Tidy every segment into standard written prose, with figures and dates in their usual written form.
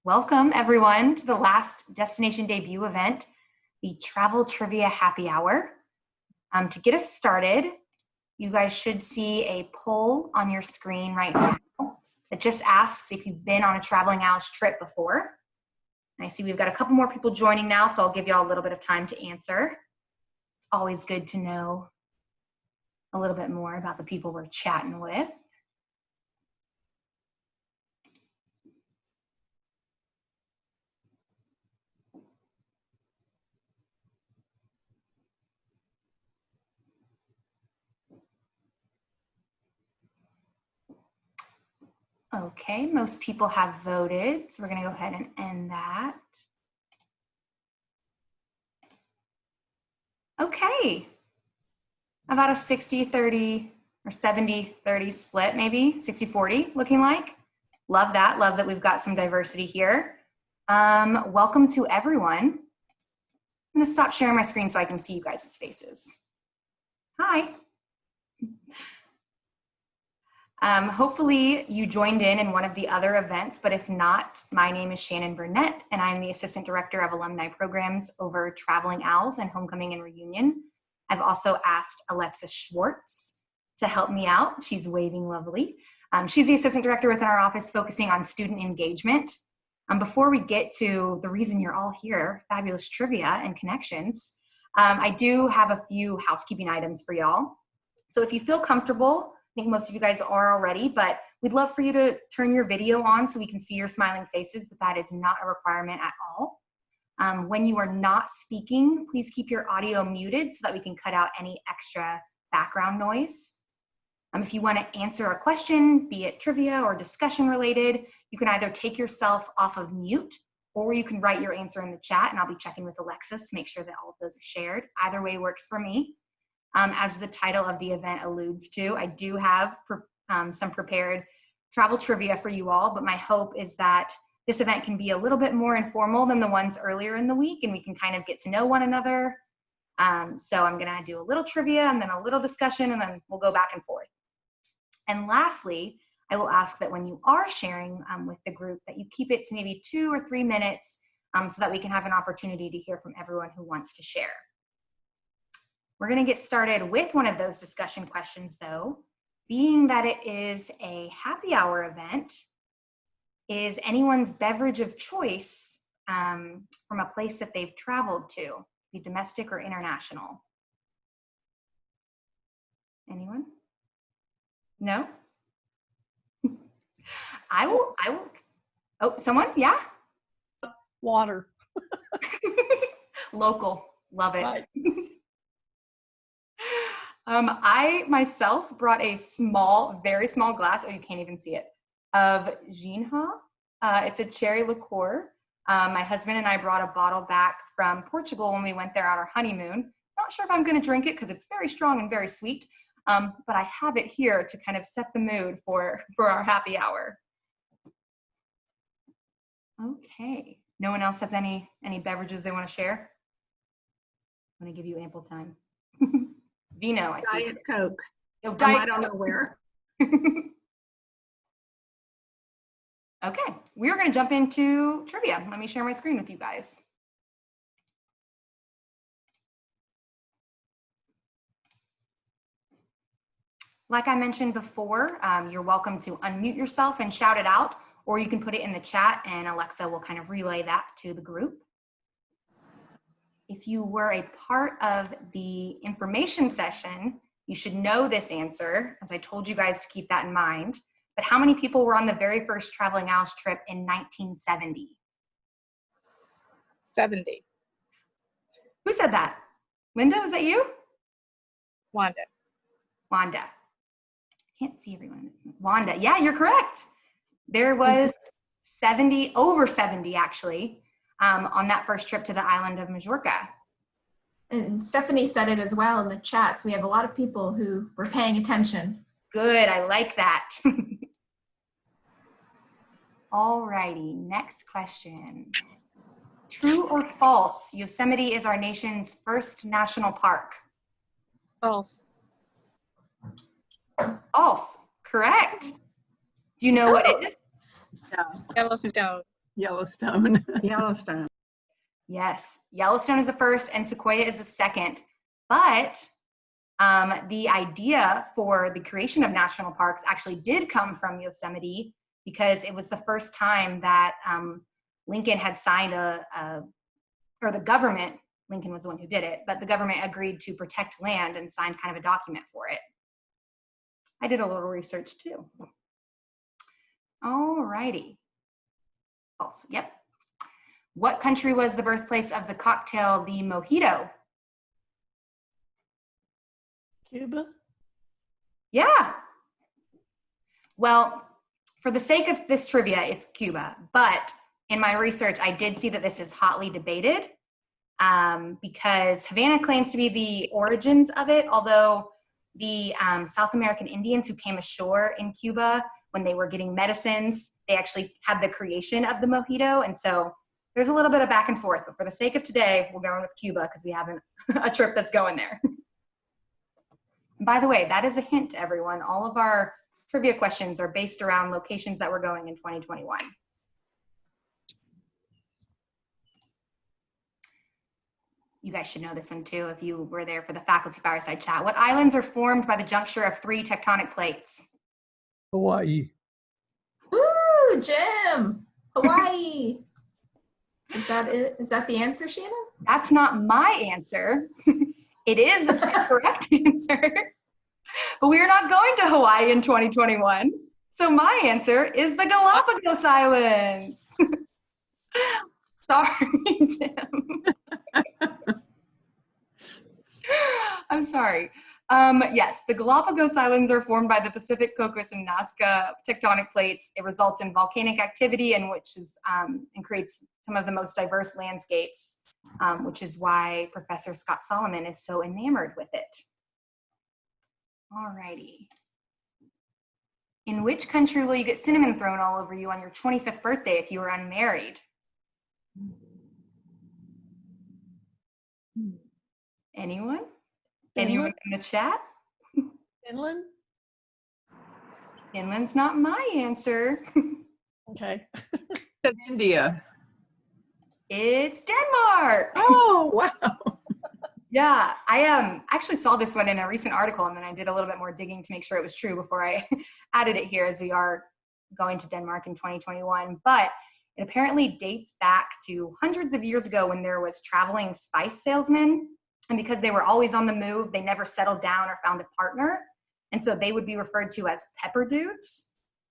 Welcome everyone to the last destination debut event, the Travel Trivia Happy Hour. To get us started, you guys should see a poll on your screen right now that just asks if you've been on a Traveling Owls trip before. And I see we've got a couple more people joining now, so I'll give you all a little bit of time to answer. It's always good to know a little bit more about the people we're chatting with. Okay, most people have voted, so we're going to go ahead and end that. Okay, about a 60-30 or 70-30 split, maybe 60-40 looking like. Love that. Love that we've got some diversity here. Welcome to everyone. I'm going to stop sharing my screen so I can see you guys' faces. Hi. Hopefully you joined in one of the other events, but if not, my name is Shannon Burnett and I'm the Assistant Director of Alumni Programs over Traveling Owls and Homecoming and Reunion. I've also asked Alexis Schwartz to help me out. She's waving lovely. She's the Assistant Director within our office focusing on student engagement. Before we get to the reason you're all here, fabulous trivia and connections, I do have a few housekeeping items for y'all. So if you feel comfortable, I think most of you guys are already, but we'd love for you to turn your video on so we can see your smiling faces, but that is not a requirement at all. When you are not speaking, please keep your audio muted so that we can cut out any extra background noise. If you want to answer a question, be it trivia or discussion related, you can either take yourself off of mute or you can write your answer in the chat and I'll be checking with Alexis to make sure that all of those are shared. Either way works for me. As the title of the event alludes to, I do have some prepared travel trivia for you all, but my hope is that this event can be a little bit more informal than the ones earlier in the week and we can kind of get to know one another. So I'm gonna do a little trivia and then a little discussion and then we'll go back and forth. And lastly, I will ask that when you are sharing with the group that you keep it to maybe 2 or 3 minutes so that we can have an opportunity to hear from everyone who wants to share. We're going to get started with one of those discussion questions though, being that it is a happy hour event, is anyone's beverage of choice from a place that they've traveled to, be domestic or international? Anyone? No? I will, oh, someone? Yeah? Water. Local, love it. Right. I myself brought a small, very small glass, oh, you can't even see it, of Ginja. It's a cherry liqueur. My husband and I brought a bottle back from Portugal when we went there on our honeymoon. Not sure if I'm going to drink it because it's very strong and very sweet, but I have it here to kind of set the mood for our happy hour. Okay. No one else has any beverages they want to share? I'm going to give you ample time. Vino, I see. Diet Coke. Oh, Diet I don't know where. Okay, we're going to jump into trivia. Let me share my screen with you guys. Like I mentioned before, you're welcome to unmute yourself and shout it out, or you can put it in the chat and Alexa will kind of relay that to the group. If you were a part of the information session, you should know this answer, as I told you guys to keep that in mind. But how many people were on the very first Traveling Owls trip in 1970? 70. Who said that? Linda, was that you? Wanda. Wanda. I can't see everyone. Wanda, yeah, you're correct. There was 70, over 70 actually, on that first trip to the island of Majorca. And Stephanie said it as well in the chat, so we have a lot of people who were paying attention. Good, I like that. All righty, next question. True or false, Yosemite is our nation's first national park? False. False, correct. Do you know what it is? Yellowstone. Yellowstone. Yellowstone. Yes, Yellowstone is the first and Sequoia is the second. But the idea for the creation of national parks actually did come from Yosemite because it was the first time that Lincoln had signed or the government, Lincoln was the one who did it, but the government agreed to protect land and signed kind of a document for it. I did a little research too. All righty. False, yep. What country was the birthplace of the cocktail, the mojito? Cuba. Yeah. Well, for the sake of this trivia, it's Cuba. But in my research, I did see that this is hotly debated because Havana claims to be the origins of it, although the South American Indians who came ashore in Cuba when they were getting medicines, they actually had the creation of the mojito. And so there's a little bit of back and forth. But for the sake of today, we're going with Cuba because we have a trip that's going there. By the way, that is a hint to everyone. All of our trivia questions are based around locations that we're going in 2021. You guys should know this one too if you were there for the faculty fireside chat. What islands are formed by the juncture of 3 tectonic plates? Hawaii. Woo, Jim! Hawaii! Is that it? Is that the answer, Shannon? That's not my answer. It is the correct answer. But we are not going to Hawaii in 2021. So my answer is the Galapagos Islands. Sorry, Jim. I'm sorry. Yes, the Galapagos Islands are formed by the Pacific, Cocos, and Nazca tectonic plates. It results in volcanic activity and creates some of the most diverse landscapes, which is why Professor Scott Solomon is so enamored with it. All righty. In which country will you get cinnamon thrown all over you on your 25th birthday if you were unmarried? Anyone? Anyone in the chat? Finland. Finland's not my answer. Okay. India. It's Denmark. Oh, wow. Yeah, I actually saw this one in a recent article, and then I did a little bit more digging to make sure it was true before I added it here, as we are going to Denmark in 2021. But it apparently dates back to hundreds of years ago when there was traveling spice salesmen. And because they were always on the move, they never settled down or found a partner. And so they would be referred to as pepper dudes,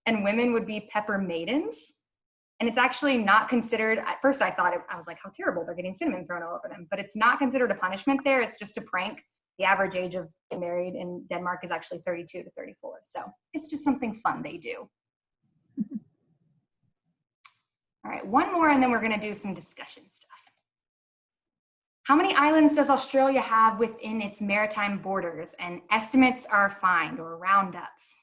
and women would be pepper maidens. And it's actually not considered, at first I was like, how terrible, they're getting cinnamon thrown all over them. But it's not considered a punishment there. It's just a prank. The average age of getting married in Denmark is actually 32 to 34. So it's just something fun they do. All right, one more, and then we're going to do some discussion stuff. How many islands does Australia have within its maritime borders? And estimates are fine, or roundups.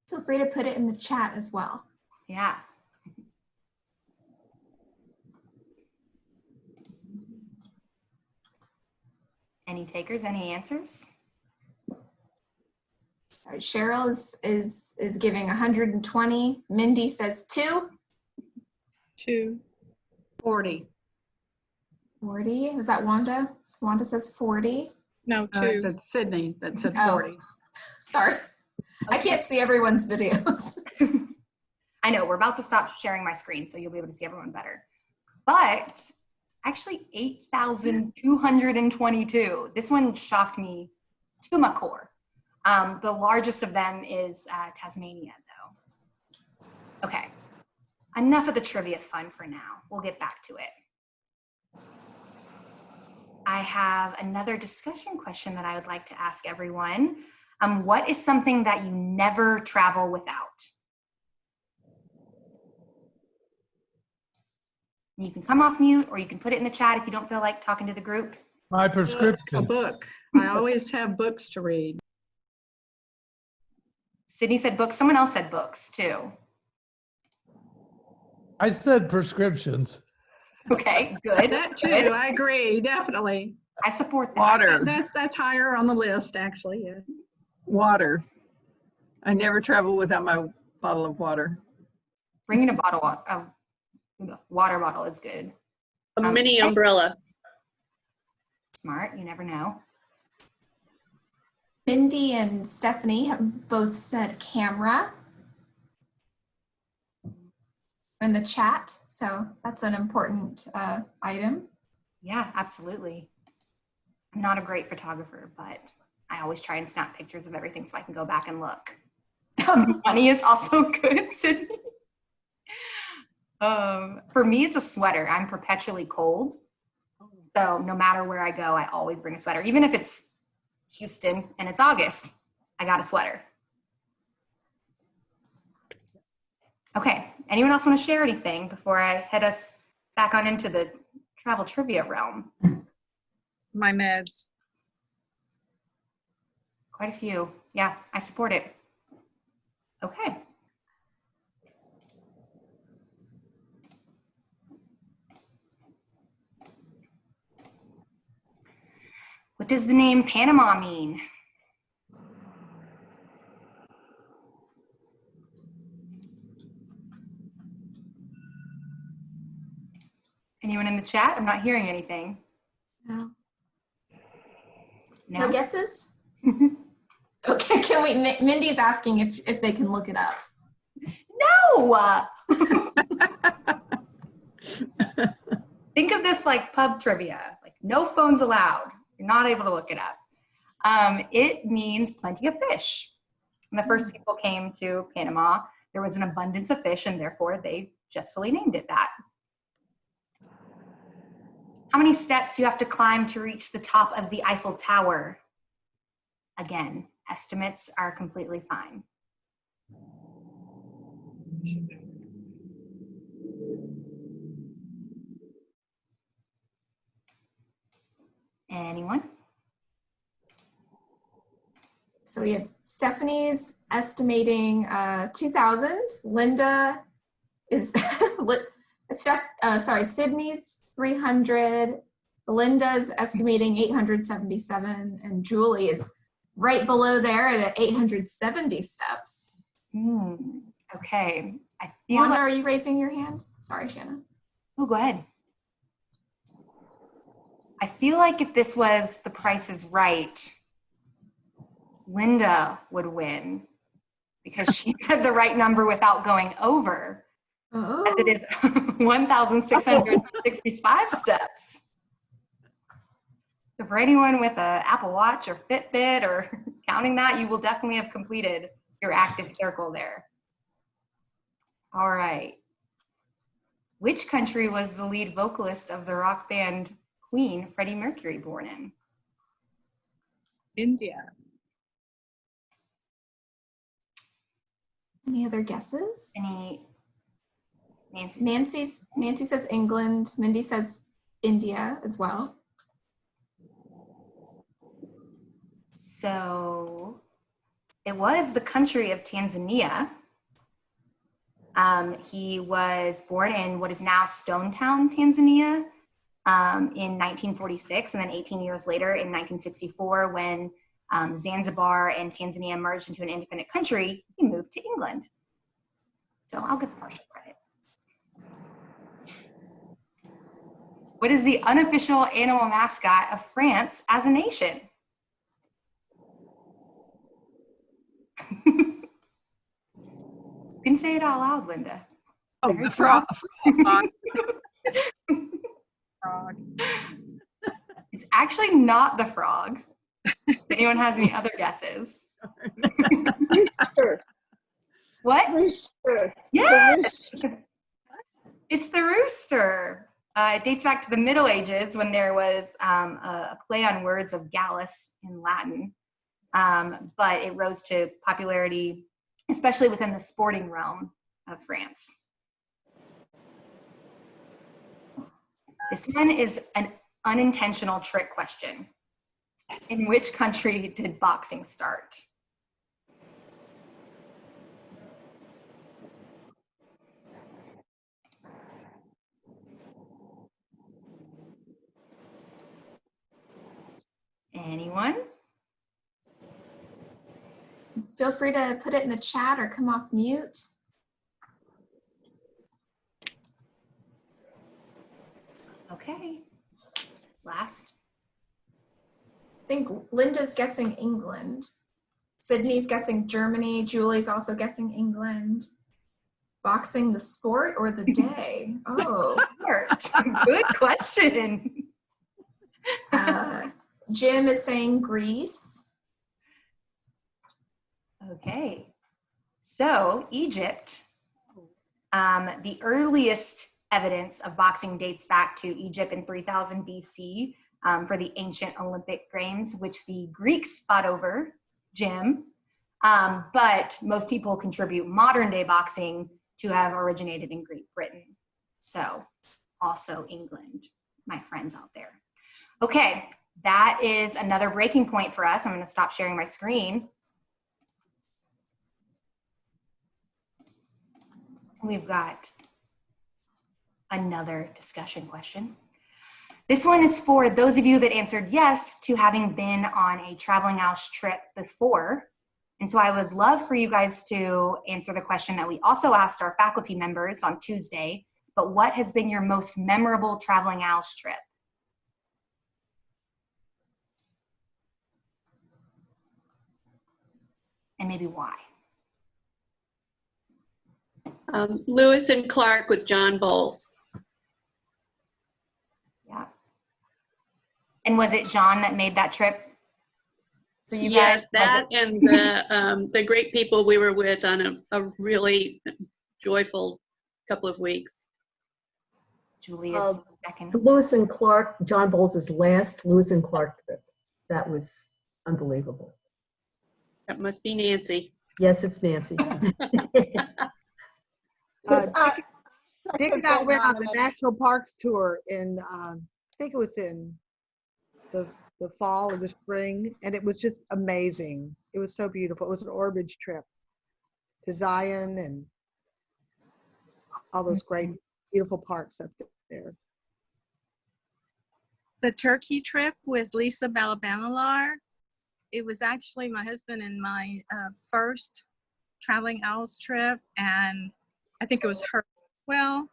Feel free to put it in the chat as well. Yeah. Any takers, any answers? All right, Cheryl is giving 120. Mindy says 2. 2. 40. 40. Was that Wanda? Wanda says 40. No, 2. That's Sydney. That said Oh. 40. Sorry. I can't see everyone's videos. I know, we're about to stop sharing my screen, so you'll be able to see everyone better. But actually 8,222. This one shocked me to my core. The largest of them is Tasmania, though. Okay, enough of the trivia fun for now. We'll get back to it. I have another discussion question that I would like to ask everyone. What is something that you never travel without? You can come off mute, or you can put it in the chat if you don't feel like talking to the group. My A prescription. book. I always have books to read. Sydney said books. Someone else said books, too. I said prescriptions. Okay, good. That too. Good. I agree. Definitely. I support that. Water. That's higher on the list, actually. Yeah. Water. I never travel without my bottle of water. Bringing a water bottle is good. A mini umbrella. Smart, you never know. Mindy and Stephanie have both said camera in the chat, so that's an important item. Yeah, absolutely. I'm not a great photographer, but I always try and snap pictures of everything so I can go back and look. Money is also good, Sydney. For me, it's a sweater. I'm perpetually cold. So no matter where I go, I always bring a sweater. Even if it's Houston and it's August, I got a sweater. Okay, anyone else want to share anything before I head us back on into the travel trivia realm? My meds. Quite a few. Yeah, I support it. Okay. What does the name Panama mean? Anyone in the chat? I'm not hearing anything. No. No? No guesses? Okay, can we, Mindy's asking if they can look it up. No! Think of this like pub trivia, like no phones allowed. You're not able to look it up. It means plenty of fish. When the first people came to Panama, there was an abundance of fish, and therefore they justly named it that. How many steps do you have to climb to reach the top of the Eiffel Tower? Again, estimates are completely fine. Anyone? So we have Stephanie's estimating 2,000. Linda is, Sydney's 300. Linda's estimating 877, and Julie is right below there at 870 steps. Okay. I feel Wanda, like, are you raising your hand? Sorry, Shannon. oh, go ahead. I feel like if this was The Price is Right, Linda would win because she said the right number without going over, as it is 1,665 steps. So for anyone with an Apple Watch or Fitbit or counting that, you will definitely have completed your active circle there. All right. Which country was the lead vocalist of the rock band Queen, Freddie Mercury, born in? India. Any other guesses? Any? Nancy says England. Mindy says India as well. So it was the country of Tanzania. He was born in what is now Stone Town, Tanzania, in 1946, and then 18 years later in 1964, when Zanzibar and Tanzania merged into an independent country, he moved to England. So I'll give the partial credit. What is the unofficial animal mascot of France as a nation? You can say it out loud, Linda. Oh, the frog. Frog. It's actually not the frog. If anyone has any other guesses? Rooster. What? Rooster. Yes! The rooster. It's the rooster. It dates back to the Middle Ages when there was a play on words of Gallus in Latin, but it rose to popularity, especially within the sporting realm of France. This one is an unintentional trick question. In which country did boxing start? Anyone? feel free to put it in the chat or come off mute. Okay. Last. I think Linda's guessing England. Sydney's guessing Germany. Julie's also guessing England. Boxing the sport or the day? Oh. Good question. Jim is saying Greece. Okay. So Egypt, the earliest evidence of boxing dates back to Egypt in 3000 BC for the ancient Olympic Games, which the Greeks fought over, Jim. But most people contribute modern day boxing to have originated in Great Britain. So also England, my friends out there. Okay, that is another breaking point for us. I'm going to stop sharing my screen. We've got another discussion question. This one is for those of you that answered yes to having been on a traveling Owls trip before. And so I would love for you guys to answer the question that we also asked our faculty members on Tuesday, but what has been your most memorable traveling Owls trip? And maybe why? Lewis and Clark with John Bowles. Yeah. And was it John that made that trip for you Yes, guys? that and the great people we were with on a really joyful couple of weeks. Julia's second. The Lewis and Clark, John Bowles' last Lewis and Clark trip. That was unbelievable. That must be Nancy. Yes, it's Nancy. Dick and I went on the National Parks tour in, I think it was in the fall or the spring, and it was just amazing. It was so beautiful. It was an Orbage trip to Zion and all those great, beautiful parks up there. The Turkey trip with Lisa Balabanalar. It was actually my husband and my first traveling Owls trip, and I think it was her. Well,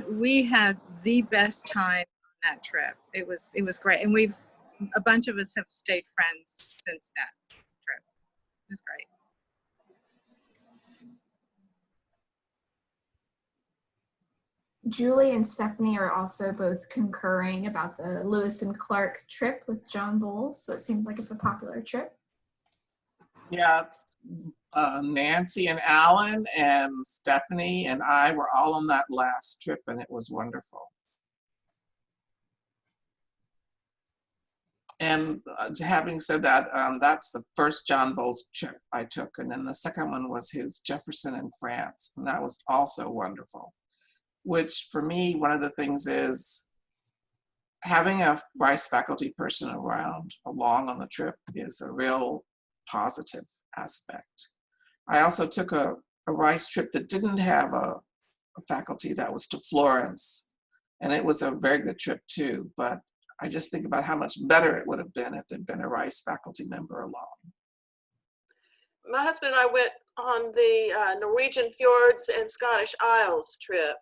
we had the best time on that trip. It was great, and a bunch of us have stayed friends since that trip. It was great. Julie and Stephanie are also both concurring about the Lewis and Clark trip with John Bowles. So it seems like it's a popular trip. Yeah, it's, Nancy and Alan and Stephanie and I were all on that last trip, and it was wonderful. And having said that, that's the first John Bowles trip I took, and then the second one was his Jefferson in France, and that was also wonderful. Which for me, one of the things is having a Rice faculty person along on the trip is a real positive aspect. I also took a Rice trip that didn't have a faculty, that was to Florence, and it was a very good trip too, but I just think about how much better it would have been if there'd been a Rice faculty member along. My husband and I went on the Norwegian Fjords and Scottish Isles trip,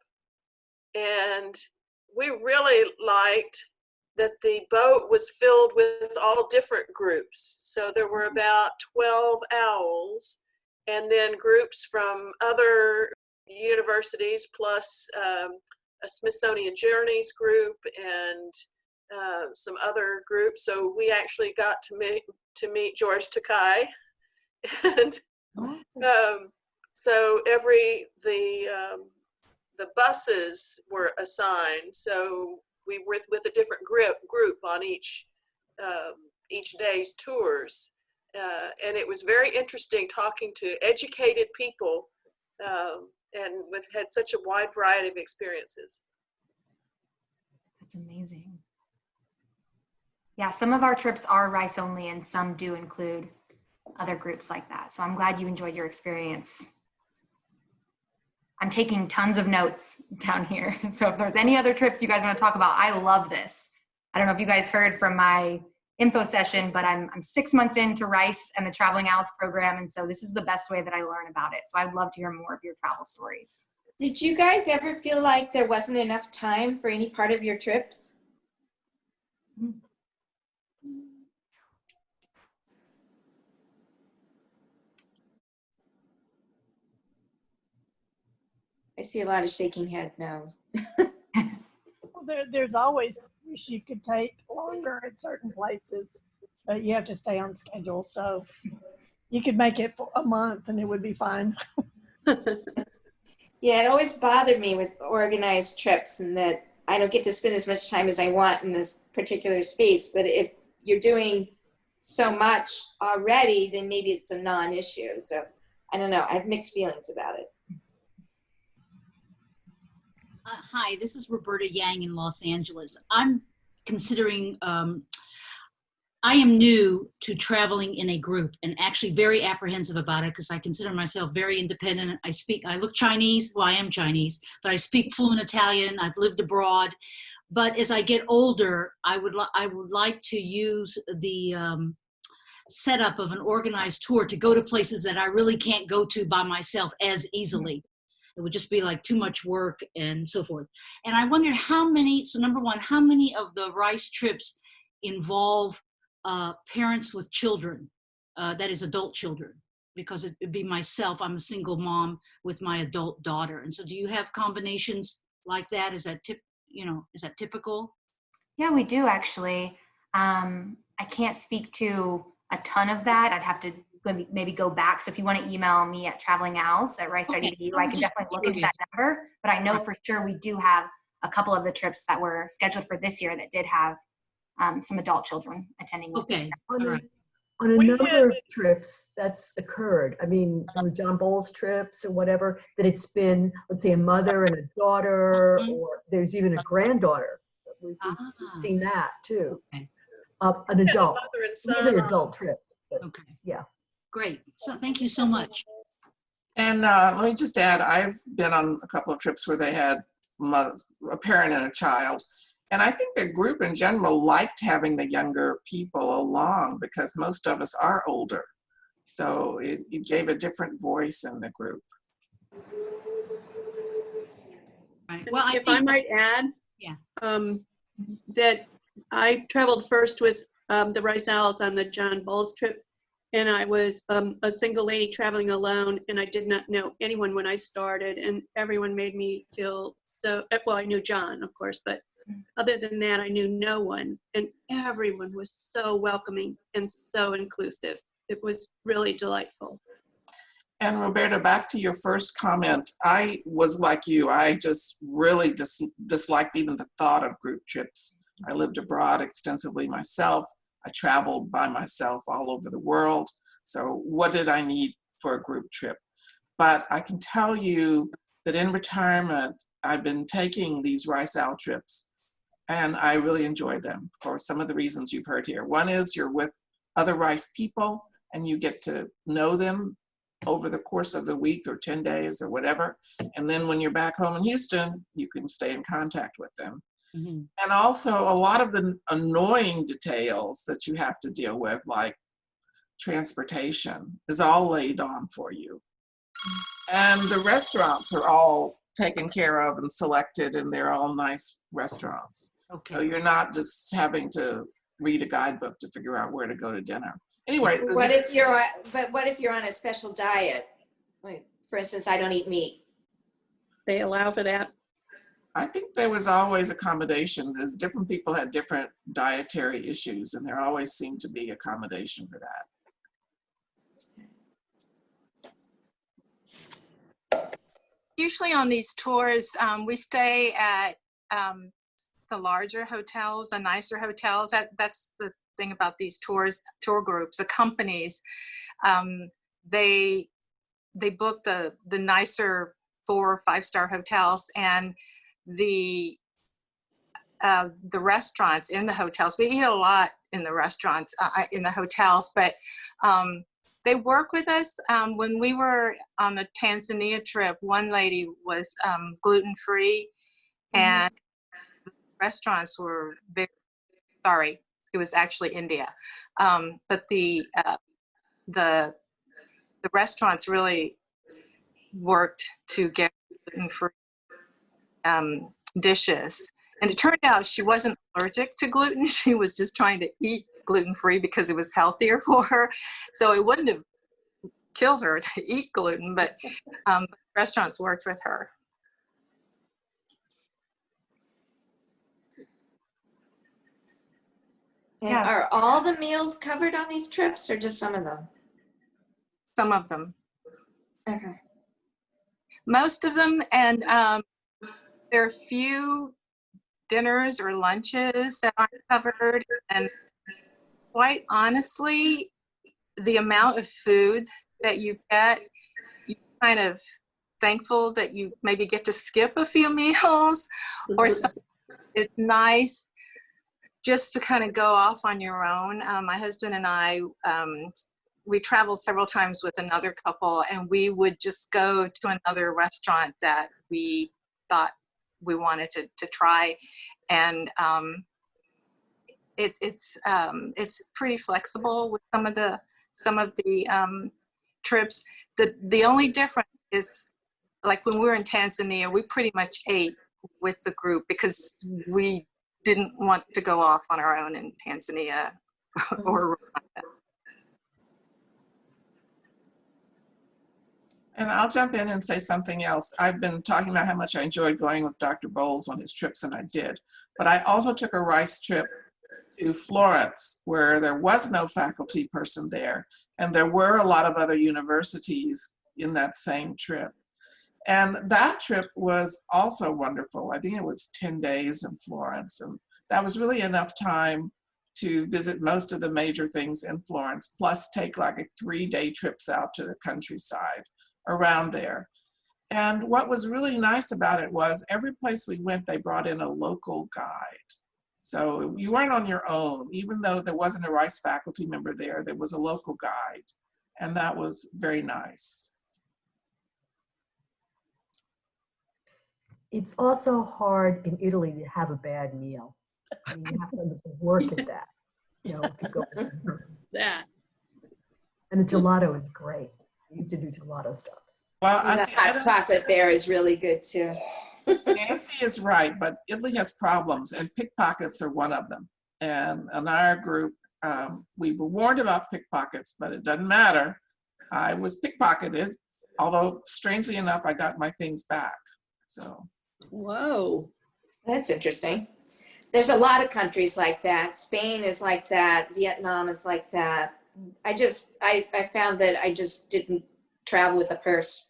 and we really liked that the boat was filled with all different groups. So there were about 12 owls, and then groups from other universities, plus a Smithsonian Journeys group and some other groups. So we actually got to meet George Takei. And so the buses were assigned, so we were with a different group on each day's tours, and it was very interesting talking to educated people, and had such a wide variety of experiences. That's amazing. Yeah, some of our trips are Rice only, and some do include other groups like that. So I'm glad you enjoyed your experience. I'm taking tons of notes down here. So if there's any other trips you guys want to talk about, I love this. I don't know if you guys heard from my info session, but I'm 6 months into Rice and the Traveling Owls program, and so this is the best way that I learn about it. So I'd love to hear more of your travel stories. Did you guys ever feel like there wasn't enough time for any part of your trips? I see a lot of shaking head now. Well, there's always wish you could take longer at certain places, but you have to stay on schedule. So you could make it for a month and it would be fine. Yeah, it always bothered me with organized trips and that I don't get to spend as much time as I want in this particular space. But if you're doing so much already, then maybe it's a non-issue. So I don't know. I have mixed feelings about it. Hi, this is Roberta Yang in Los Angeles. I'm considering, I am new to traveling in a group and actually very apprehensive about it because I consider myself very independent. I look Chinese, well, I am Chinese, but I speak fluent Italian. I've lived abroad. But as I get older, I would like to use the setup of an organized tour to go to places that I really can't go to by myself as easily. It would just be like too much work and so forth. And I wondered how many, so number one, how many of the Rice trips involve parents with children, that is adult children? Because it'd be myself, I'm a single mom with my adult daughter. And so do you have combinations like that? Is that is that typical? Yeah, we do actually. I can't speak to a ton of that. I'd have to maybe go back. So if you want to email me at travelingowls@rice.edu, I can definitely look into that number. But I know for sure we do have a couple of the trips that were scheduled for this year that did have some adult children attending. Okay. On a number of trips that's occurred. I mean, some of John Bowles trips or whatever, that it's been, let's say, a mother and a daughter, or there's even a granddaughter. We've seen that too. Okay. An adult. Mother and These son. are adult trips. Okay. Yeah. Great. So thank you so much. And let me just add, I've been on a couple of trips where they had a parent and a child. And I think the group in general liked having the younger people along because most of us are older. So it gave a different voice in the group. Right. Well, if I might add, that I traveled first with the Rice Owls on the John Bowles trip. And I was a single lady traveling alone, and I did not know anyone when I started, and everyone made me feel so, well, I knew John, of course, but other than that, I knew no one, and everyone was so welcoming and so inclusive. It was really delightful. And Roberta, back to your first comment, I was like you. I just really disliked even the thought of group trips. I lived abroad extensively myself. I traveled by myself all over the world. So what did I need for a group trip? But I can tell you that in retirement, I've been taking these Rice Owl trips and I really enjoy them for some of the reasons you've heard here. One is you're with other Rice people and you get to know them over the course of the week or 10 days or whatever. And then when you're back home in Houston, you can stay in contact with them. Mm-hmm. And also a lot of the annoying details that you have to deal with, like transportation, is all laid on for you. And the restaurants are all taken care of and selected, and they're all nice restaurants. Okay. So you're not just having to read a guidebook to figure out where to go to dinner. Anyway. What if you're on a special diet? Like, for instance, I don't eat meat. They allow for that? I think there was always accommodation. There's different people had different dietary issues, and there always seemed to be accommodation for that. Usually on these tours, we stay at the larger hotels, the nicer hotels. That's the thing about these tour groups, the companies. They book the nicer 4 or 5-star hotels, and the restaurants in the hotels. We eat a lot in the restaurants, in the hotels, but they work with us. When we were on the Tanzania trip, one lady was gluten-free, and restaurants were It was actually India. But the restaurants really worked to get gluten-free dishes. And it turned out she wasn't allergic to gluten. She was just trying to eat gluten-free because it was healthier for her. So it wouldn't have killed her to eat gluten, but restaurants worked with her. And are all the meals covered on these trips or just some of them? Some of them. Okay. Most of them, and there are few dinners or lunches that aren't covered. And quite honestly, the amount of food that you get, you're kind of thankful that you maybe get to skip a few meals, or something. It's nice just to kind of go off on your own. My husband and I, we traveled several times with another couple, and we would just go to another restaurant that we thought we wanted to try. And it's pretty flexible with some of the trips. The only difference is, like when we were in Tanzania, we pretty much ate with the group because we didn't want to go off on our own in Tanzania or Rwanda. And I'll jump in and say something else. I've been talking about how much I enjoyed going with Dr. Bowles on his trips, and I did. But I also took a rice trip to Florence, where there was no faculty person there, and there were a lot of other universities in that same trip. And that trip was also wonderful. I think it was 10 days in Florence, and that was really enough time to visit most of the major things in Florence, plus take like a 3-day trips out to the countryside around there. And what was really nice about it was every place we went, they brought in a local guide. So you weren't on your own. Even though there wasn't a Rice faculty member there, there was a local guide, and that was very nice. It's also hard in Italy to have a bad meal. I mean, you have to work at that, you know, to go. That. And the gelato is great. I used to do gelato stops. Well, And the hot chocolate there is really good too. Nancy is right, but Italy has problems, and pickpockets are one of them. And in our group, we were warned about pickpockets, but it doesn't matter. I was pickpocketed, although strangely enough, I got my things back. So. Whoa. That's interesting. There's a lot of countries like that. Spain is like that. Vietnam is like that. I found that I just didn't travel with a purse.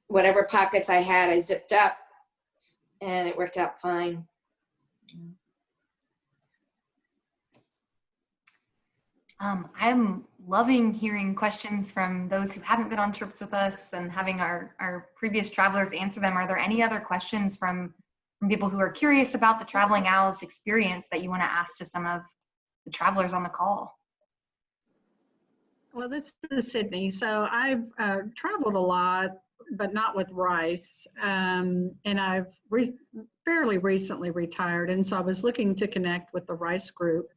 Whatever pockets I had, I zipped up, and it worked out fine. I'm loving hearing questions from those who haven't been on trips with us and having our previous travelers answer them. Are there any other questions from people who are curious about the Traveling Owls experience that you want to ask to some of the travelers on the call? Well, this is Sydney. So I've traveled a lot, but not with Rice. And I've fairly recently retired. And so I was looking to connect with the Rice group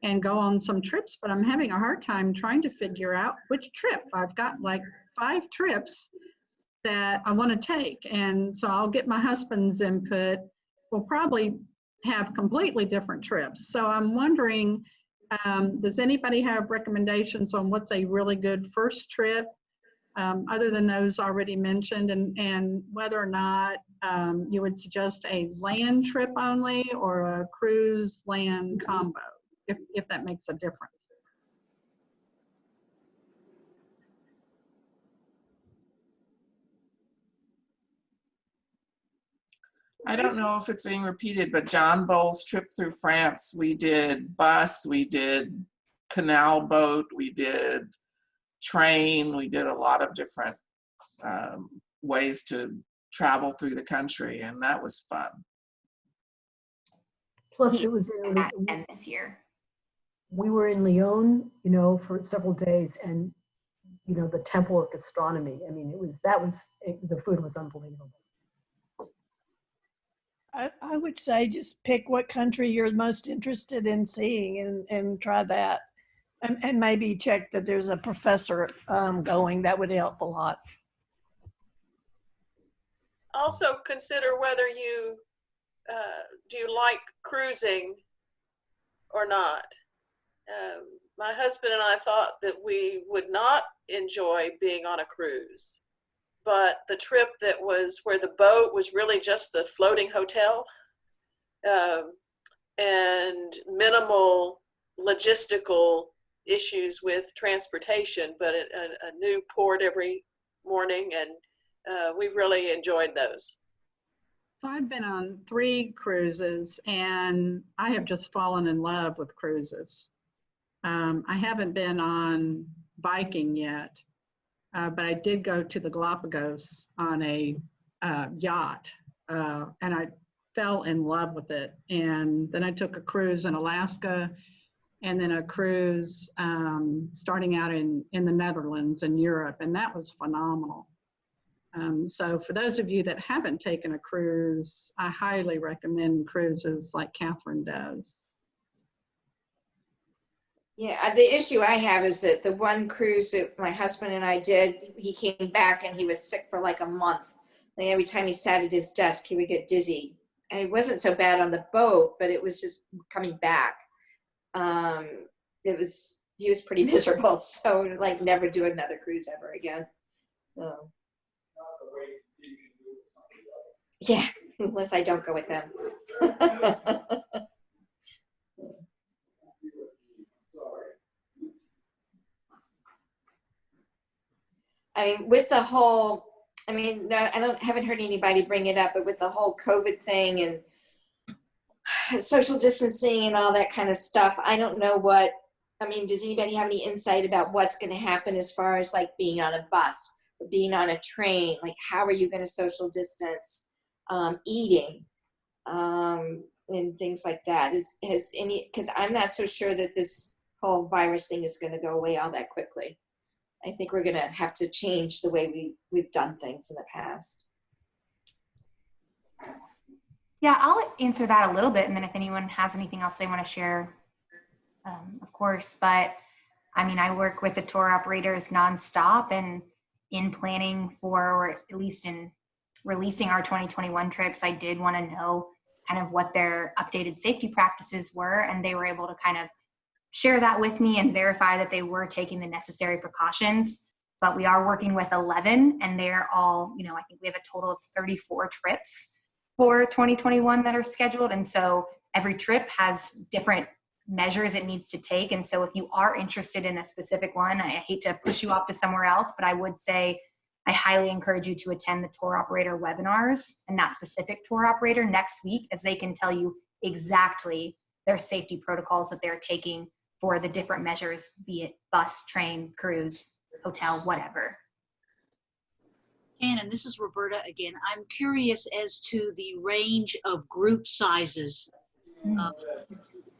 and go on some trips, but I'm having a hard time trying to figure out which trip. I've got like 5 trips that I want to take. And so I'll get my husband's input. We'll probably have completely different trips. So I'm wondering, does anybody have recommendations on what's a really good first trip, other than those already mentioned, and whether or not you would suggest a land trip only or a cruise land combo, if that makes a difference? I don't know if it's being repeated, but John Bowles' trip through France, we did bus, we did canal boat, we did train, we did a lot of different ways to travel through the country, and that was fun. Plus, it was in this year. We were in Lyon, you know, for several days, and you know, the Temple of Gastronomy. I mean, the food was unbelievable. I would say just pick what country you're most interested in seeing and try that. And maybe check that there's a professor going. That would help a lot. Also consider whether you, do you like cruising or not? My husband and I thought that we would not enjoy being on a cruise, but the trip that was where the boat was really just the floating hotel and minimal logistical issues with transportation, but a new port every morning, and we really enjoyed those. So I've been on 3 cruises and I have just fallen in love with cruises. I haven't been on Viking yet, but I did go to the Galapagos on a yacht, and I fell in love with it. And then I took a cruise in Alaska, and then a cruise starting out in the Netherlands and Europe, and that was phenomenal. So for those of you that haven't taken a cruise, I highly recommend cruises like Catherine does. Yeah, the issue I have is that the one cruise that my husband and I did, he came back and he was sick for like a month. And every time he sat at his desk, he would get dizzy. And it wasn't so bad on the boat, but it was just coming back. He was pretty miserable. So like never do another cruise ever again. Yeah, unless I don't go with them. I mean, with the whole, I mean, no, haven't heard anybody bring it up, but with the whole COVID thing and social distancing and all that kind of stuff, I don't know what, I mean, does anybody have any insight about what's going to happen as far as like being on a bus or being on a train? Like, how are you going to social distance eating and things like that? Has any, because I'm not so sure that this whole virus thing is going to go away all that quickly. I think we're going to have to change the way we've done things in the past. Yeah, I'll answer that a little bit, and then if anyone has anything else they want to share, of course. But I mean, I work with the tour operators nonstop, and in planning for, or at least in releasing our 2021 trips, I did want to know kind of what their updated safety practices were, and they were able to kind of share that with me and verify that they were taking the necessary precautions. But we are working with 11, and they're all, you know, I think we have a total of 34 trips for 2021 that are scheduled. And so every trip has different measures it needs to take. And so if you are interested in a specific one, I hate to push you off to somewhere else, but I would say I highly encourage you to attend the tour operator webinars and that specific tour operator next week, as they can tell you exactly their safety protocols that they're taking for the different measures, be it bus, train, cruise, hotel, whatever. And this is Roberta again. I'm curious as to the range of group sizes of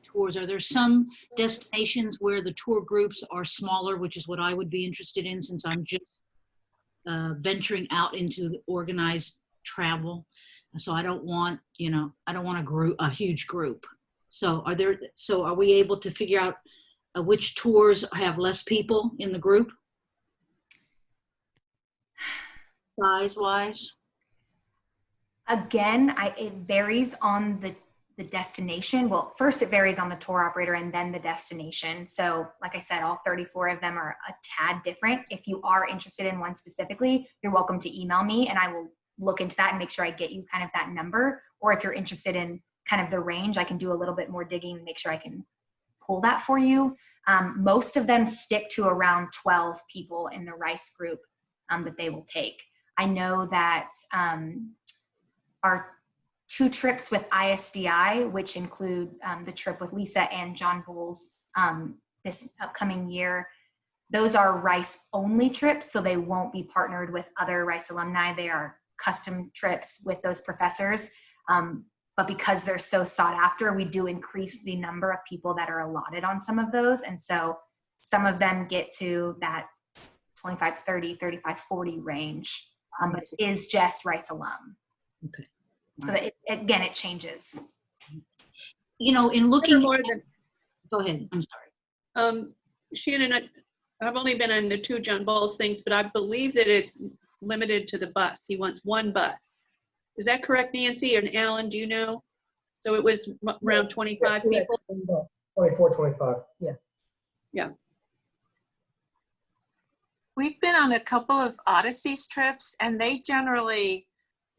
tours. Are there some destinations where the tour groups are smaller, which is what I would be interested in since I'm just venturing out into organized travel? So I don't want, you know, I don't want a huge group. So are we able to figure out which tours have less people in the group? Size-wise? Again, it varies on the destination. Well, first it varies on the tour operator and then the destination. So like I said, all 34 of them are a tad different. If you are interested in one specifically, you're welcome to email me and I will look into that and make sure I get you kind of that number. Or if you're interested in kind of the range, I can do a little bit more digging and make sure I can pull that for you. Most of them stick to around 12 people in the RICE group that they will take. I know that our 2 trips with ISDI, which include the trip with Lisa and John Bowles this upcoming year, those are RICE only trips, so they won't be partnered with other RICE alumni. They are custom trips with those professors. But because they're so sought after, we do increase the number of people that are allotted on some of those. And so some of them get to that 25, 30, 35, 40 range, but it is just RICE alum. Okay. so that again, it changes. You know, in looking go ahead, I'm sorry. Shannon, I've only been on the 2 John Bowles things, but I believe that it's limited to the bus. He wants 1 bus. Is that correct, Nancy? And Alan, do you know? So it was around 25 people? 24, 25, yeah. Yeah. We've been on a couple of Odysseys trips, and they generally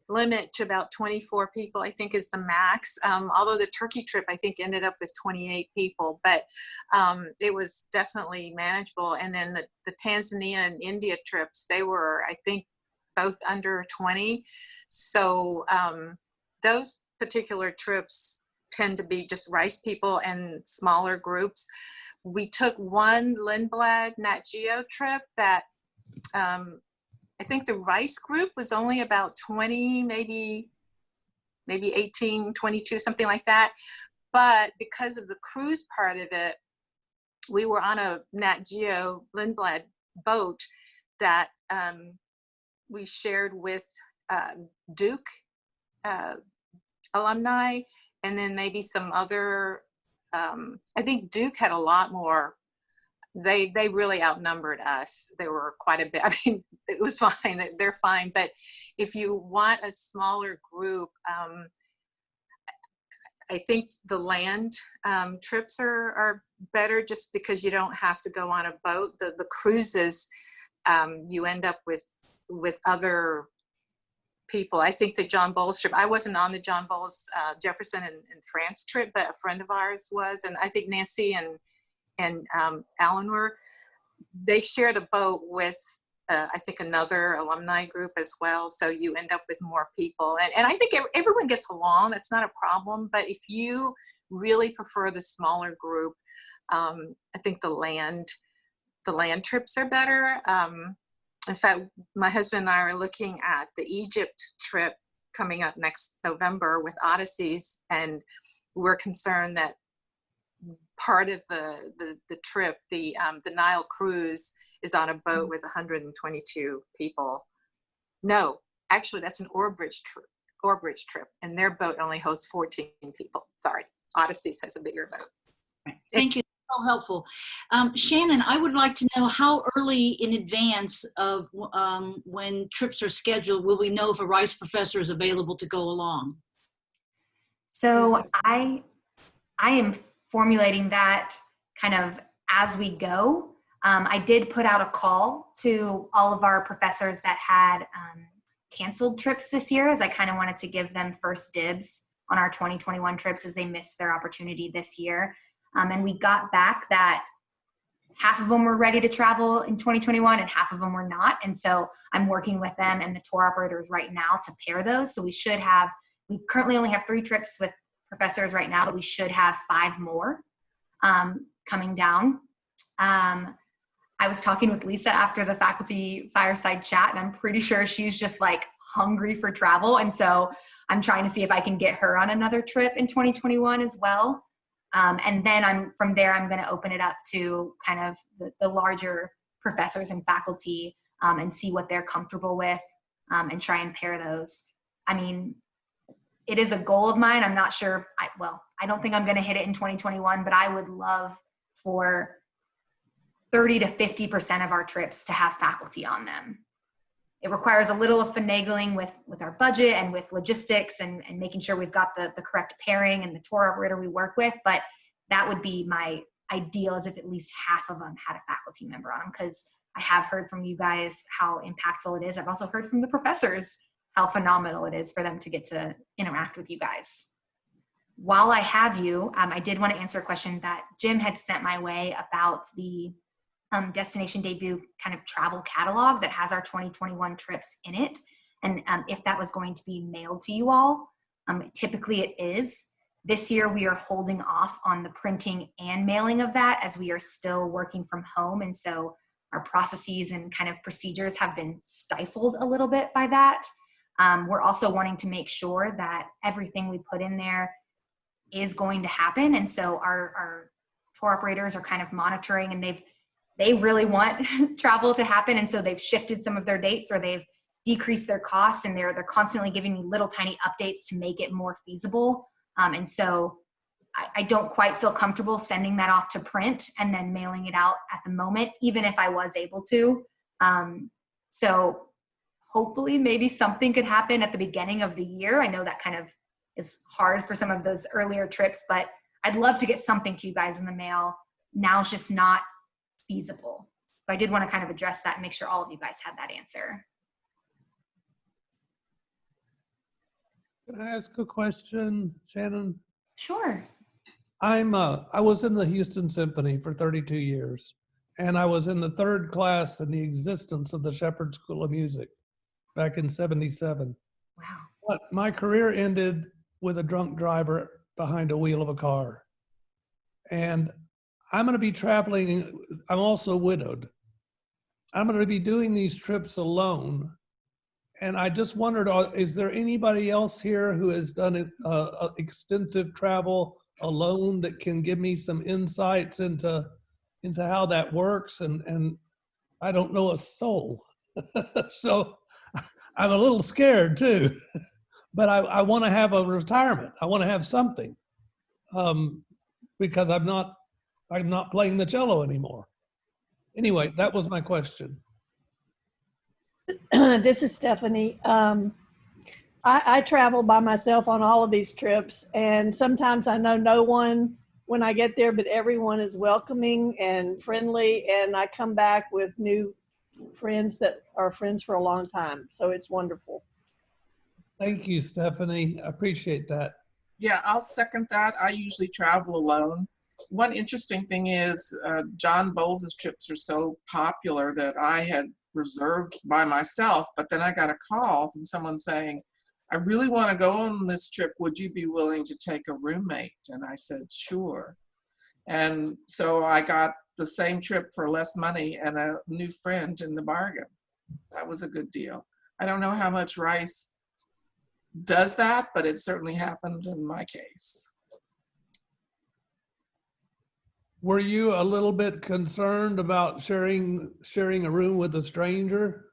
limit to about 24 people, I think is the max. Although the Turkey trip, I think, ended up with 28 people, but it was definitely manageable. And then the Tanzania and India trips, they were, I think, both under 20. So those particular trips tend to be just Rice people and smaller groups. We took one Lindblad Nat Geo trip that I think the Rice group was only about 20, maybe 18, 22, something like that. But because of the cruise part of it, we were on a Nat Geo Lindblad boat that we shared with Duke alumni, and then maybe some other, I think Duke had a lot more. They really outnumbered us. They were quite a bit. I mean, it was fine. They're fine. But if you want a smaller group, I think the land trips are better just because you don't have to go on a boat. The cruises, you end up with other people. I think the John Bowles trip, I wasn't on the John Bowles Jefferson and France trip, but a friend of ours was. And I think Nancy and Alan were. They shared a boat with I think another alumni group as well, so you end up with more people, and I think everyone gets along. That's not a problem. But if you really prefer the smaller group, I think the land trips are better. In fact, my husband and I are looking at the Egypt trip coming up next November with Odysseys, and we're concerned that part of the trip, the Nile cruise, is on a boat with 122 people. No, actually, that's an Orbridge trip, and their boat only hosts 14 people. Sorry, Odysseys has a bigger boat. Thank you. So helpful. Shannon, I would like to know how early in advance of when trips are scheduled will we know if a Rice professor is available to go along? So I am formulating that kind of as we go. I did put out a call to all of our professors that had canceled trips this year, as I kind of wanted to give them first dibs on our 2021 trips as they missed their opportunity this year. And we got back that half of them were ready to travel in 2021 and half of them were not. And so I'm working with them and the tour operators right now to pair those. So we currently only have 3 trips with professors right now, but we should have 5 more coming down. I was talking with Lisa after the faculty fireside chat, and I'm pretty sure she's just like hungry for travel. And so I'm trying to see if I can get her on another trip in 2021 as well. And then from there, I'm going to open it up to kind of the larger professors and faculty and see what they're comfortable with and try and pair those. I mean, it is a goal of mine. I'm not sure. I don't think I'm going to hit it in 2021, but I would love for 30 to 50% of our trips to have faculty on them. It requires a little of finagling with our budget and with logistics and making sure we've got the correct pairing and the tour operator we work with. But that would be my ideal, is if at least half of them had a faculty member on them, because I have heard from you guys how impactful it is. I've also heard from the professors how phenomenal it is for them to get to interact with you guys. While I have you, I did want to answer a question that Jim had sent my way about the Destination Debut kind of travel catalog that has our 2021 trips in it. And if that was going to be mailed to you all, typically it is. This year we are holding off on the printing and mailing of that as we are still working from home. And so our processes and kind of procedures have been stifled a little bit by that. We're also wanting to make sure that everything we put in there is going to happen. And so our tour operators are kind of monitoring, and they really want travel to happen. And so they've shifted some of their dates, or they've decrease their costs, and they're constantly giving me little tiny updates to make it more feasible. And so I don't quite feel comfortable sending that off to print and then mailing it out at the moment, even if I was able to. So hopefully maybe something could happen at the beginning of the year. I know that kind of is hard for some of those earlier trips, but I'd love to get something to you guys in the mail. Now it's just not feasible. So I did want to kind of address that and make sure all of you guys had that answer. Can I ask a question, Shannon? Sure. I was in the Houston Symphony for 32 years, and I was in the 3rd class in the existence of the Shepherd School of Music back in '77. Wow. But my career ended with a drunk driver behind a wheel of a car. And I'm going to be traveling. I'm also widowed. I'm going to be doing these trips alone. And I just wondered, is there anybody else here who has done extensive travel alone that can give me some insights into how that works? And I don't know a soul. So I'm a little scared too, but I want to have a retirement. I want to have something, because I'm not playing the cello anymore. Anyway, that was my question. This is Stephanie. I travel by myself on all of these trips, and sometimes I know no one when I get there, but everyone is welcoming and friendly, and I come back with new friends that are friends for a long time. So it's wonderful. Thank you, Stephanie. I appreciate that. Yeah, I'll second that. I usually travel alone. One interesting thing is John Bowles' trips are so popular that I had reserved by myself, but then I got a call from someone saying, I really want to go on this trip. Would you be willing to take a roommate? And I said, sure. And so I got the same trip for less money and a new friend in the bargain. That was a good deal. I don't know how much Rice does that, but it certainly happened in my case. Were you a little bit concerned about sharing a room with a stranger?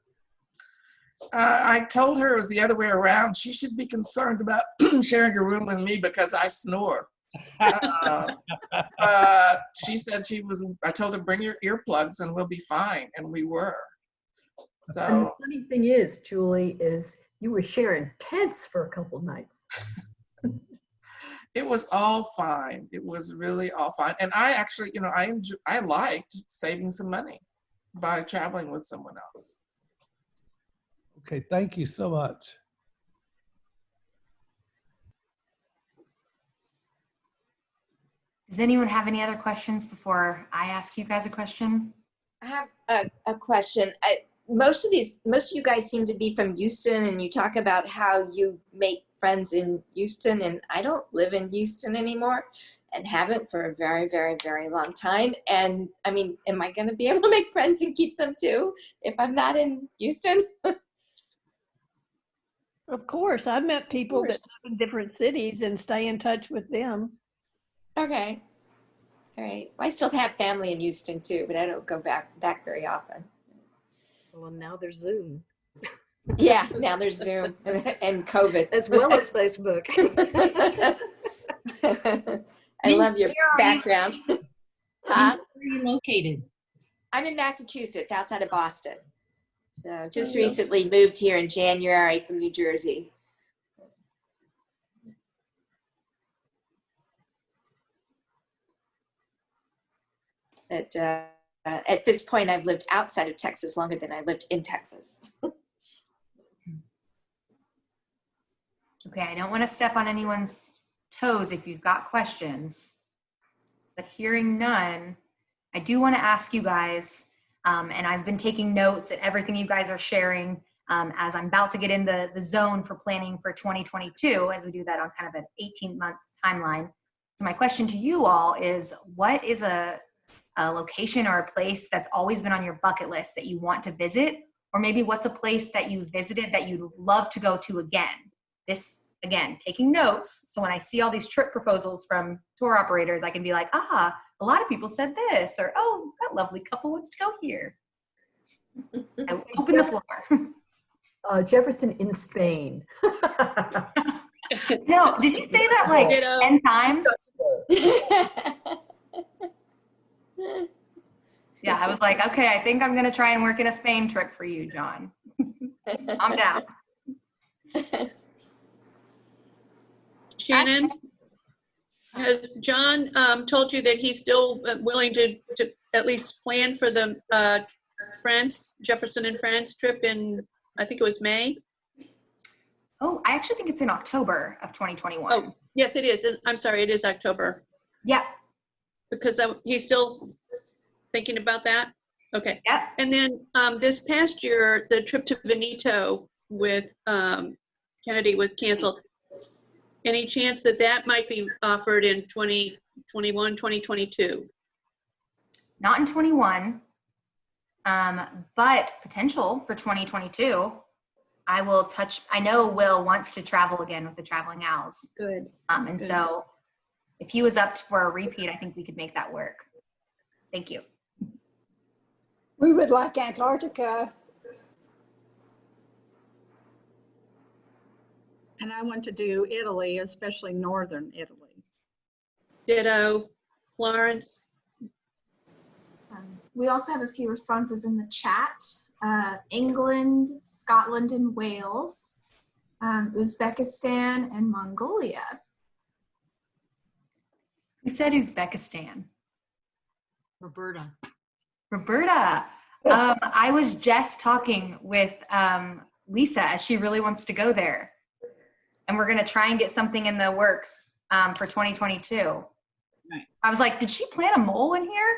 I told her it was the other way around. She should be concerned about sharing a room with me because I snore. She said I told her, bring your earplugs and we'll be fine. And we were. So and the funny thing is, Julie, is you were sharing tents for a couple nights. It was all fine. It was really all fine. And I actually, I liked saving some money by traveling with someone else. Okay, thank you so much. Does anyone have any other questions before I ask you guys a question? I have a question. Most of you guys seem to be from Houston, and you talk about how you make friends in Houston, and I don't live in Houston anymore and haven't for a very, very, very long time. And I mean, am I going to be able to make friends and keep them too if I'm not in Houston? Of course, I've met people that live in different cities and stay in touch with them. Okay. All right. I still have family in Houston too, but I don't go back very often. Well, now there's Zoom. Yeah, now there's Zoom and COVID. As well as Facebook. I love your background. Huh? Where are you located? I'm in Massachusetts, outside of Boston. So just recently moved here in January from New Jersey. At this point, I've lived outside of Texas longer than I lived in Texas. Okay, I don't want to step on anyone's toes if you've got questions, but hearing none, I do want to ask you guys, and I've been taking notes at everything you guys are sharing as I'm about to get in the zone for planning for 2022, as we do that on kind of an 18-month timeline. So my question to you all is, what is a location or a place that's always been on your bucket list that you want to visit? Or maybe what's a place that you visited that you'd love to go to again? This, again, taking notes, so when I see all these trip proposals from tour operators, I can be like, a lot of people said this, or, oh, that lovely couple wants to go here. I open the floor. Jefferson in Spain. No, did you say that like Ditto. 10 times? Yeah, I was like, okay, I think I'm going to try and work in a Spain trip for you, John. I'm down. Shannon, has John told you that he's still willing to at least plan for the Jefferson and France trip in, I think it was May? Oh, I actually think it's in October of 2021. Oh, yes, it is. I'm sorry, it is October. Yeah. Because he's still thinking about that? Okay. Yeah. And then this past year, the trip to Veneto with Kennedy was canceled. Any chance that that might be offered in 2021, 2022? Not in 21, but potential for 2022. I know Will wants to travel again with the Traveling Owls. Good. And Good. so if he was up for a repeat, I think we could make that work. Thank you. We would like Antarctica. And I want to do Italy, especially northern Italy. Ditto. Florence? We also have a few responses in the chat. England, Scotland and Wales, Uzbekistan and Mongolia. Who said Uzbekistan? Roberta. Roberta. I was just talking with Lisa. She really wants to go there. And we're going to try and get something in the works for 2022. Right. I was like, did she plant a mole in here?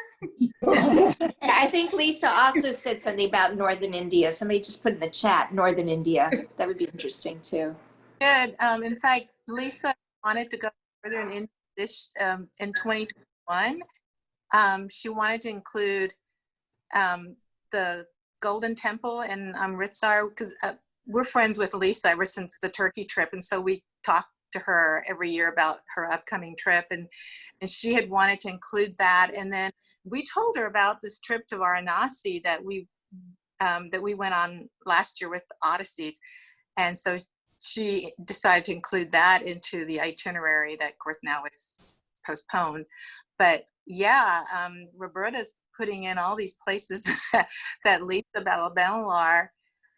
I think Lisa also said something about northern India. Somebody just put in the chat, northern India. That would be interesting too. Good. In fact, Lisa wanted to go further in this in 2021. She wanted to include the Golden Temple in Amritsar, because we're friends with Lisa ever since the Turkey trip, and so we talk to her every year about her upcoming trip, and she had wanted to include that. And then we told her about this trip to Varanasi that we went on last year with Odysseys, and so she decided to include that into the itinerary that of course now is postponed. But yeah, Roberta's putting in all these places that Lisa Balabalar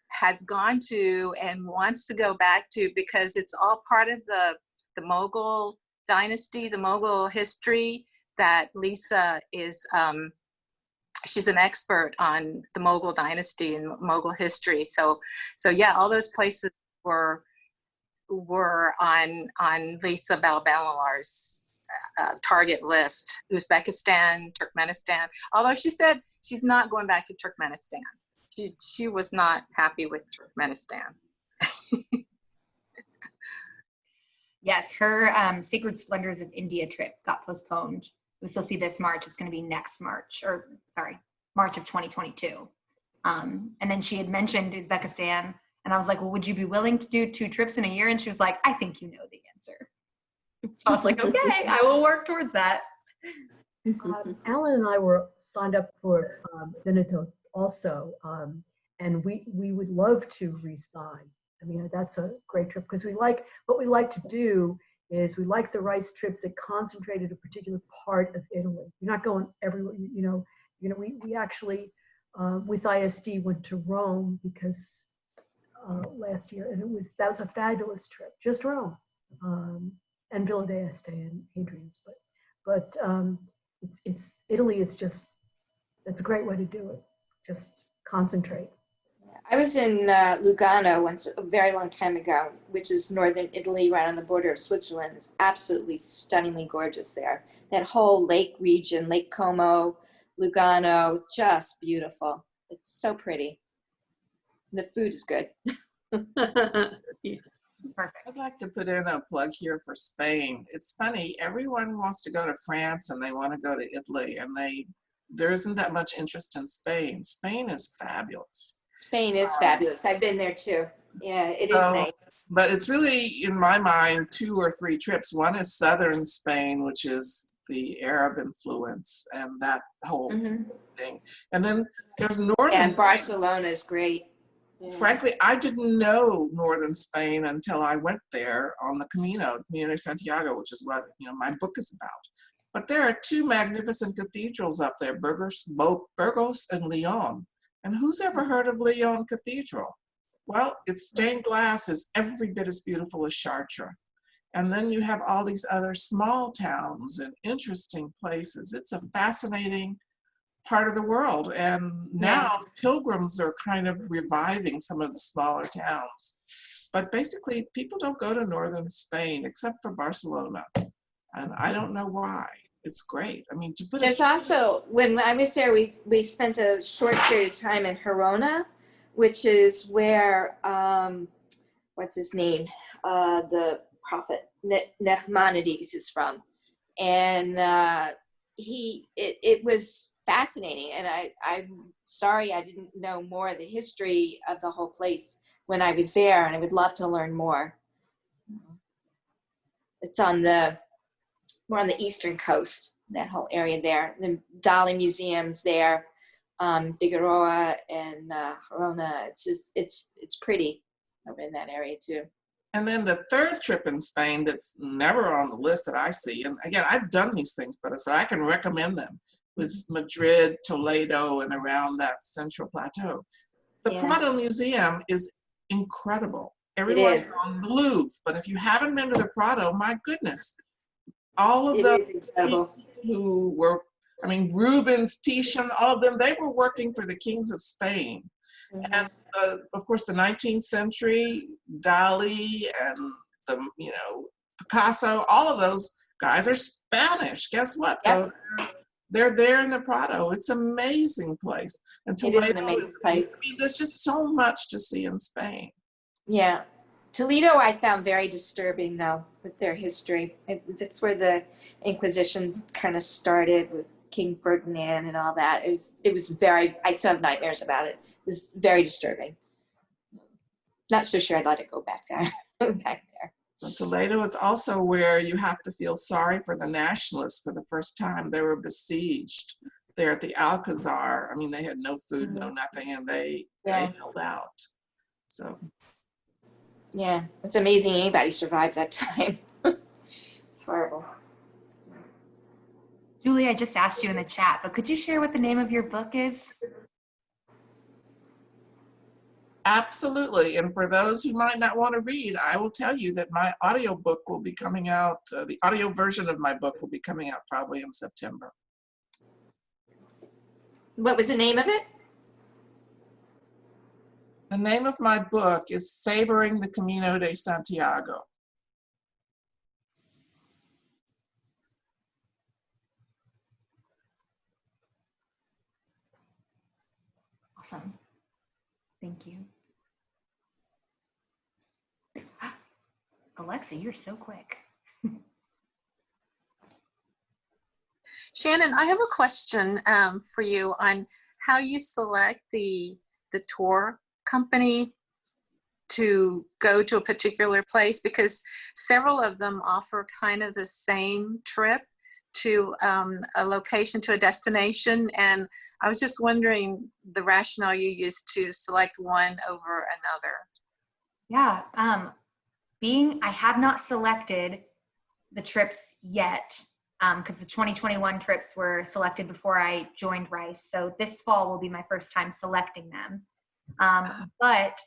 has gone to and wants to go back to, because it's all part of the Mughal dynasty, the Mughal history that Lisa is, she's an expert on the Mughal dynasty and Mughal history. So yeah, all those places were on Lisa Balabalar's target list. Uzbekistan, Turkmenistan, although she said she's not going back to Turkmenistan. She was not happy with Turkmenistan. Yes, her Sacred Splendors of India trip got postponed. It was supposed to be this March. It's going to be next March, March of 2022. And then she had mentioned Uzbekistan, and I was like, well, would you be willing to do 2 trips in a year? And she was like, I think you know the answer. So I was like, okay, I will work towards that. Alan and I were signed up for Veneto also, and we would love to re-sign. I mean, that's a great trip, because what we like to do is we like the rice trips that concentrated a particular part of Italy. You're not going everywhere, we actually with ISD went to Rome because last year, and that was a fabulous trip, just Rome, and Villa d'Este and Hadrian's, but it's Italy is just, that's a great way to do it. Just concentrate. I was in Lugano once, a very long time ago, which is northern Italy, right on the border of Switzerland. It's absolutely stunningly gorgeous there. That whole lake region, Lake Como, Lugano, it's just beautiful. It's so pretty. The food is good. Perfect. I'd like to put in a plug here for Spain. It's funny, everyone wants to go to France and they want to go to Italy, and there isn't that much interest in Spain. Spain is fabulous. Spain is fabulous. I've been there too. Yeah, it is nice. But it's really, in my mind, 2 or 3 trips. One is southern Spain, which is the Arab influence and that whole thing. And then there's northern Yeah, Spain. Barcelona is great. frankly, I didn't know northern Spain until I went there on the Camino de Santiago, which is what my book is about. But there are two magnificent cathedrals up there, Burgos and Leon. And who's ever heard of Leon Cathedral? Well, its stained glass is every bit as beautiful as Chartres. And then you have all these other small towns and interesting places. It's a fascinating part of the world. And now pilgrims are kind of reviving some of the smaller towns. But basically, people don't go to northern Spain except for Barcelona. And I don't know why. It's great. I mean, to put There's also, when I was there, we spent a short period of time in Girona, which is where, what's his name? The prophet Nachmanides is from. And it was fascinating. And I'm sorry I didn't know more of the history of the whole place when I was there, and I would love to learn more. It's we're on the eastern coast, that whole area there. The Dali Museum's there, Figueroa and Girona. It's pretty over in that area too. And then the third trip in Spain that's never on the list that I see, and again, I've done these things, but so I can recommend them, was Madrid, Toledo, and around that central plateau. The Prado Museum is incredible. Everyone's on the Louvre, but if you haven't been to the Prado, my goodness, all of those people who were, I mean, Rubens, Titian, all of them, they were working for the kings of Spain. And of course, the 19th century, Dali and Picasso, all of those guys are Spanish. Guess what? So they're there in the Prado. It's an amazing place. And Toledo it is an amazing place. I mean, there's just so much to see in Spain. Yeah. Toledo I found very disturbing, though, with their history. That's where the Inquisition kind of started with King Ferdinand and all that. It was very, I still have nightmares about it. It was very disturbing. Not so sure I'd let it go back there. But Toledo is also where you have to feel sorry for the nationalists for the first time. They were besieged there at the Alcazar. I mean, they had no food, no nothing, and they held out. So. Yeah, it's amazing anybody survived that time. It's horrible. Julie, I just asked you in the chat, but could you share what the name of your book is? Absolutely. And for those who might not want to read, I will tell you that my audio book will be coming out, the audio version of my book will be coming out probably in September. What was the name of it? The name of my book is Savoring the Camino de Santiago. Awesome. Thank you. Alexa, you're so quick. Shannon, I have a question for you on how you select the tour company to go to a particular place, because several of them offer kind of the same trip to a location, to a destination. And I was just wondering the rationale you used to select one over another. Yeah, I have not selected the trips yet because the 2021 trips were selected before I joined Rice. So this fall will be my first time selecting them. But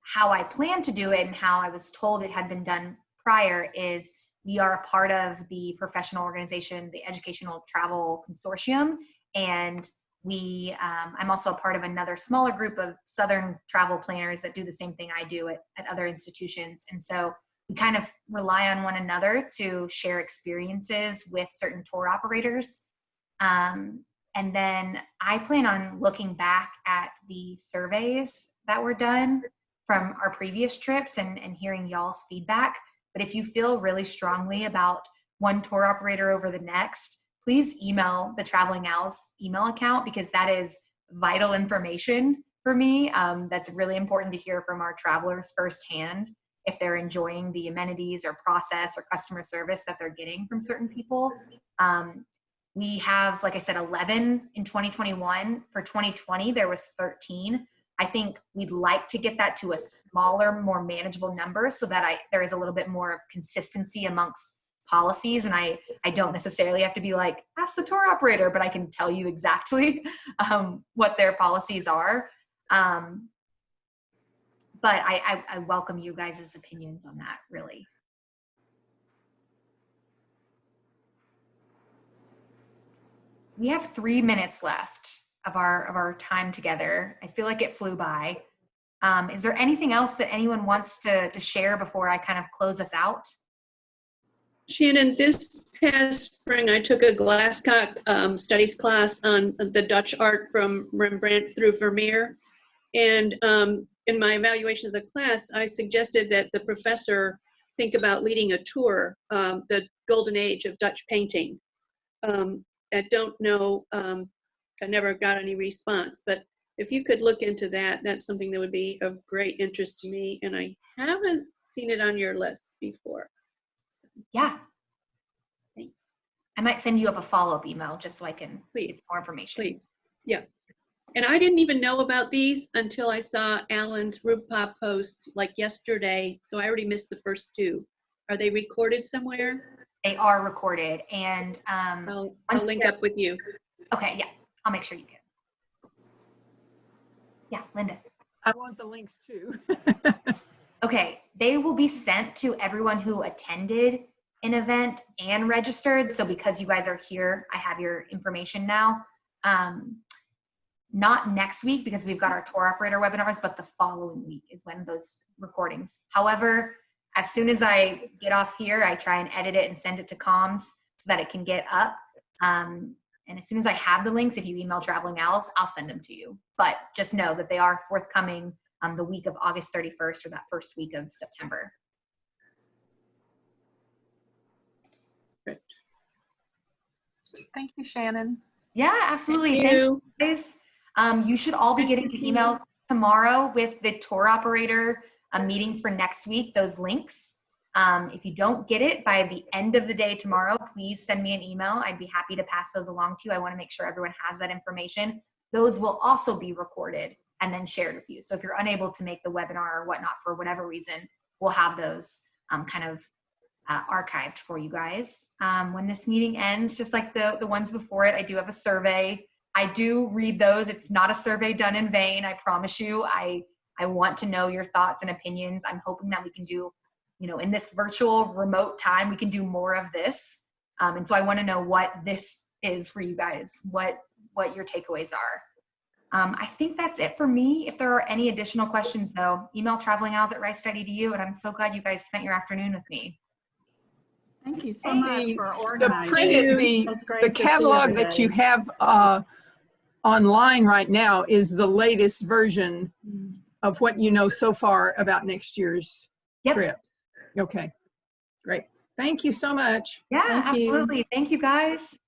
how I plan to do it and how I was told it had been done prior is we are a part of the professional organization, the Educational Travel Consortium, and I'm also a part of another smaller group of Southern travel planners that do the same thing I do at other institutions. And so we kind of rely on one another to share experiences with certain tour operators. And then I plan on looking back at the surveys that were done from our previous trips and hearing y'all's feedback. But if you feel really strongly about one tour operator over the next, please email the Traveling Owls email account, because that is vital information for me. That's really important to hear from our travelers firsthand, if they're enjoying the amenities or process or customer service that they're getting from certain people. We have, like I said, 11 in 2021. For 2020, there was 13. I think we'd like to get that to a smaller, more manageable number so that there is a little bit more consistency amongst policies. And I don't necessarily have to be like, ask the tour operator, but I can tell you exactly what their policies are. But I welcome you guys' opinions on that, really. We have 3 minutes left of our time together. I feel like it flew by. Is there anything else that anyone wants to share before I kind of close us out? Shannon, this past spring, I took a Glasscock studies class on the Dutch art from Rembrandt through Vermeer. And in my evaluation of the class, I suggested that the professor think about leading a tour, the golden age of Dutch painting. I don't know, I never got any response, but if you could look into that, that's something that would be of great interest to me. And I haven't seen it on your list before. So, yeah. Thanks. I might send you up a follow-up email just so I can Please. get more information. Please. Yeah. And I didn't even know about these until I saw Alan's RuPop post like yesterday. So I already missed the first two. Are they recorded somewhere? They are recorded, and I'll link up with you. Okay, yeah, I'll make sure you get. Yeah, Linda. I want the links too. Okay, they will be sent to everyone who attended an event and registered. So because you guys are here, I have your information now. Not next week because we've got our tour operator webinars, but the following week is when those recordings. However, as soon as I get off here, I try and edit it and send it to comms so that it can get up. And as soon as I have the links, if you email Traveling Owls, I'll send them to you. But just know that they are forthcoming the week of August 31st or that first week of September. Great. Thank you, Shannon. Yeah, absolutely. Thank you guys. You should all be getting an email tomorrow with the tour operator meetings for next week, those links. If you don't get it by the end of the day tomorrow, please send me an email. I'd be happy to pass those along to you. I want to make sure everyone has that information. Those will also be recorded and then shared with you. So if you're unable to make the webinar or whatnot for whatever reason, we'll have those kind of archived for you guys. When this meeting ends, just like the ones before it, I do have a survey. I do read those. It's not a survey done in vain. I promise you. I want to know your thoughts and opinions. I'm hoping that we can do, in this virtual remote time, we can do more of this. And so I want to know what this is for you guys, what your takeaways are. I think that's it for me. If there are any additional questions though, email travelingowls@rice.edu, and I'm so glad you guys spent your afternoon with me. Thank you so much for organizing. The catalog that you have online right now is the latest version of what you know so far about next year's trips. Okay, great. Thank you so much. Yeah, absolutely. Thank you guys.